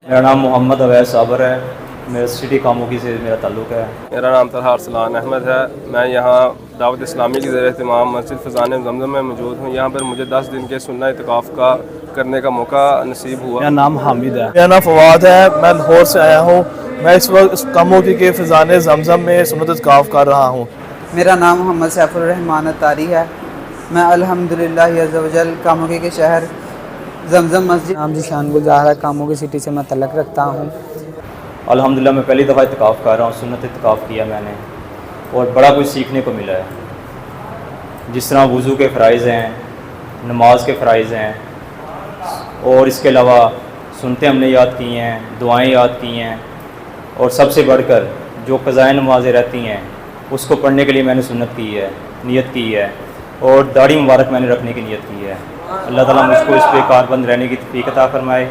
मेरा नाम मोहम्मद अवैस साबर है। मेरा सिटी कामोगी से मेरा ताल्लुक़ है। मेरा नाम तलहा अरसलान अहमद है। मैं यहाँ दावत इस्लामी की ज़ेर-ए-एहतिमाम मस्जिद फ़ज़ान ज़मज़म में मौजूद हूँ। यहाँ पर मुझे 10 दिन के सुन्नत इत्काफ़ का करने का मौका नसीब हुआ। मेरा नाम हामिद है। मेरा नाम फवाद है। मैं लाहौर से आया हूँ। मैं इस वक्त कामोगी के फ़ज़ान ज़मज़म में सुन्नत इत्काफ़ कर रहा हूँ। मेरा नाम मोहम्मद सैफुर रहमान अत्तारी है। मैं अल्हम्दुलिल्लाह अज़्ज़ा वजल कामोगी के शहर ज़मज़म मस्जिद नाम जिशान गुलजार है। कामोगी सिटी से मैं तलक रखता हूँ। अल्हम्दुलिल्लाह मैं पहली दफ़ा इत्काफ़ कर रहा हूँ। सुन्नत इत्काफ़ किया मैंने और बड़ा कुछ सीखने को मिला है। जिस तरह वज़ू के फ़राइज़ हैं, नमाज के फ़राइज़ हैं और इसके अलावा सुनते हमने याद की हैं, दुआएं याद की हैं और सबसे बढ़कर जो क़ज़ाए नमाज़ें रहती हैं उसको पढ़ने के लिए मैंने सुन्नत की है, नियत की है और दाढ़ी मुबारक मैंने रखने की नियत की है। अल्लाह ताला मुझको इस पे कारबंद रहने की तौफ़ीक़ अता फ़रमाए।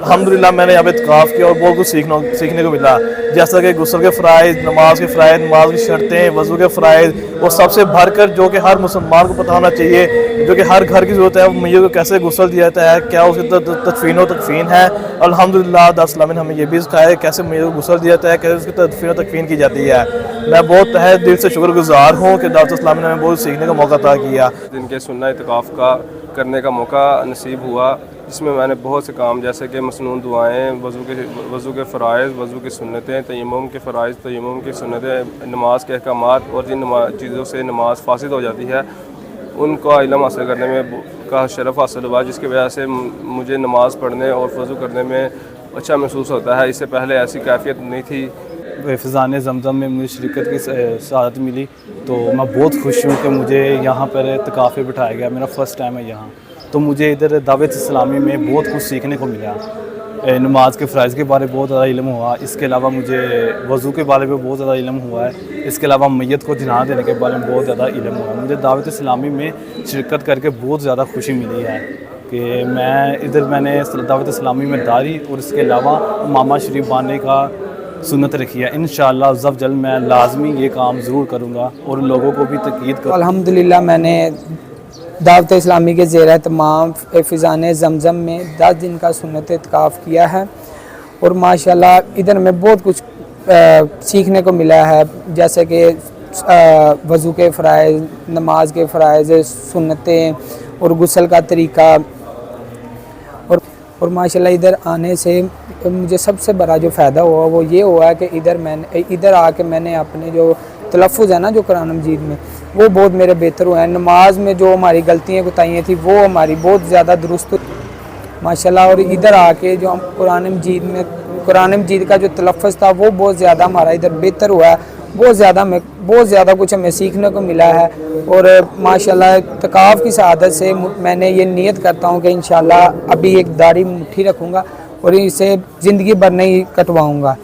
अल्हम्दुलिल्लाह मैंने यहाँ पे इत्काफ़ किया और बहुत कुछ सीखने को मिला, जैसा कि गुस्ल के फ़राइज़, नमाज के फ़राइज़, नमाज की शर्तें, वज़ू के फ़राइज़ और सबसे भरकर जो कि हर मुसलमान को पता होना चाहिए, जो कि हर घर की ज़रूरत है, मैयत को कैसे गुस्ल दिया जाता है, क्या उसकी तदफ़ीन व तकफ़ीन है। अल्हम्दुलिल्लाह दावत इस्लामी ने हमें ये भी सिखाया है कैसे मैयत को गुस्ल दिया जाता है, कैसे उसकी तदफ़ीन व तकफ़ीन की जाती है। मैं बहुत तहे दिल से शुक्रगुज़ार हूँ कि दावत इस्लामी ने हमें बहुत सीखने का मौका अता किया। दिन के सुन्नत इत्काफ़ का करने का मौका नसीब हुआ, जिसमें मैंने बहुत से काम जैसे कि मसनून दुआएं, वज़ू के फ़राइज़, वज़ू की सुन्नतें, तयम्मुम के फ़राइज़, तयम्मुम की सुन्नतें, नमाज के अहकामात और जिन चीज़ों से नमाज फासिद हो जाती है उनका इल्म हासिल करने में का शरफ़ हासिल हुआ, जिसकी वजह से मुझे नमाज पढ़ने और वज़ू करने में अच्छा महसूस होता है। इससे पहले ऐसी कैफियत नहीं थी। फ़ज़ान ज़मज़म में मुझे शिरकत की सआदत मिली तो मैं बहुत खुश हूँ कि मुझे यहाँ पर इत्काफ़ पे बिठाया गया। मेरा फ़र्स्ट टाइम है यहाँ, तो मुझे इधर दावत इस्लामी में बहुत कुछ सीखने को मिला। नमाज के फ़राइज़ के बारे में बहुत ज़्यादा इल्म हुआ। इसके अलावा मुझे वज़ू के बारे में बहुत ज़्यादा इल्म हुआ है। इसके अलावा मैयत को जना देने के बारे में बहुत ज़्यादा इल्म हुआ। मुझे दावत इस्लामी में शिरकत करके बहुत ज़्यादा खुशी मिली है कि मैंने दावत इस्लामी में दाढ़ी और इसके अलावा मामा शरीफ बांधने का सुन्नत रखी है। इंशाअल्लाह अज़्ज़ा वजल मैं लाज़मी ये काम ज़रूर करूँगा और लोगों को भी तकीद करूँगा। अल्हम्दुलिल्लाह मैंने दावत इस्लामी के ज़ेर-ए-एहतिमाम फ़ज़ान ज़मज़म में 10 दिन का सुन्नत इत्काफ़ किया है और माशाल्लाह इधर में बहुत कुछ सीखने को मिला है, जैसे कि वज़ू के फ़राइज़, नमाज के फ़राइज़, सुन्नतें और गुस्ल का तरीक़ा। और माशाल्लाह इधर आने से मुझे सबसे बड़ा जो फ़ायदा हुआ वो ये हुआ है कि इधर आके मैंने अपने जो तलफ़्फ़ुज़ है ना जो कुरान मजीद में, वो बहुत मेरे बेहतर हुए हैं। नमाज में जो हमारी गलतियाँ कोताहियाँ थी वो हमारी बहुत ज़्यादा दुरुस्त माशाल्लाह। और इधर आके जो हम कुरान मजीद का जो तलफ़्फ़ुज़ था वो बहुत ज़्यादा हमारा इधर बेहतर हुआ है। बहुत ज़्यादा कुछ हमें सीखने को मिला है और माशाल्लाह इत्काफ़ की सआदत से मैंने ये नियत करता हूँ कि इंशाल्लाह अभी एक दाढ़ी मुट्ठी रखूँगा और इसे ज़िंदगी भर नहीं कटवाऊँगा।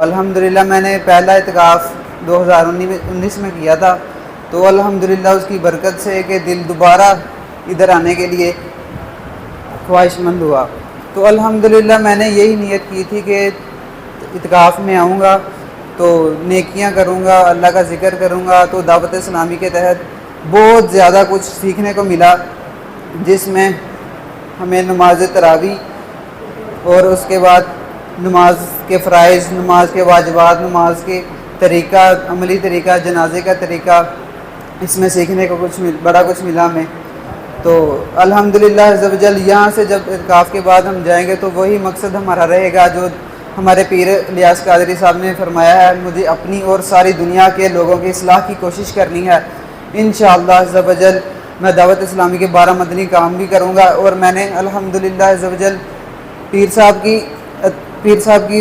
अल्हम्दुलिल्लाह मैंने पहला इत्काफ़ 2019 में किया था, तो अल्हम्दुलिल्लाह उसकी बरकत से कि दिल दोबारा इधर आने के लिए ख्वाहिशमंद हुआ। तो अल्हम्दुलिल्लाह मैंने यही नियत की थी कि इत्काफ़ में आऊँगा तो नेकियां करूँगा, अल्लाह का ज़िक्र करूँगा। तो दावत इस्लामी के तहत बहुत ज़्यादा कुछ सीखने को मिला, जिसमें हमें नमाज तरावी और उसके बाद नमाज के फ़राइज़, नमाज के वाजिबात, नमाज के तरीक़ा, अमली तरीक़ा, जनाजे का तरीक़ा, इसमें सीखने को बड़ा कुछ मिला हमें। तो अल्हम्दुलिल्लाह अज़्ज़ा वजल यहाँ से जब इत्काफ़ के बाद हम जाएंगे तो वही मकसद हमारा रहेगा जो हमारे पीर इलियास कादरी साहब ने फरमाया है, मुझे अपनी और सारी दुनिया के लोगों की इस्लाह की कोशिश करनी है। इंशाअल्लाह अज़्ज़ा वजल मैं दावत इस्लामी के 12 मदनी काम भी करूँगा। और मैंने अल्हम्दुलिल्लाह अज़्ज़ा वजल पीर साहब की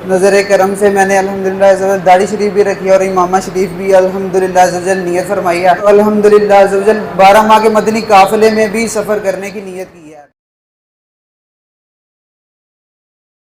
नज़र करम से मैंने अल्हम्दुलिल्लाह अज़्ज़ा वजल दाढ़ी शरीफ भी रखी है और इमामा शरीफ भी अल्हम्दुलिल्लाह अज़्ज़ा वजल नियत फरमाई है। अल्हम्दुलिल्लाह अज़्ज़ा वजल 12 माह के मदनी काफ़िले में भी सफ़र करने की नियत की है।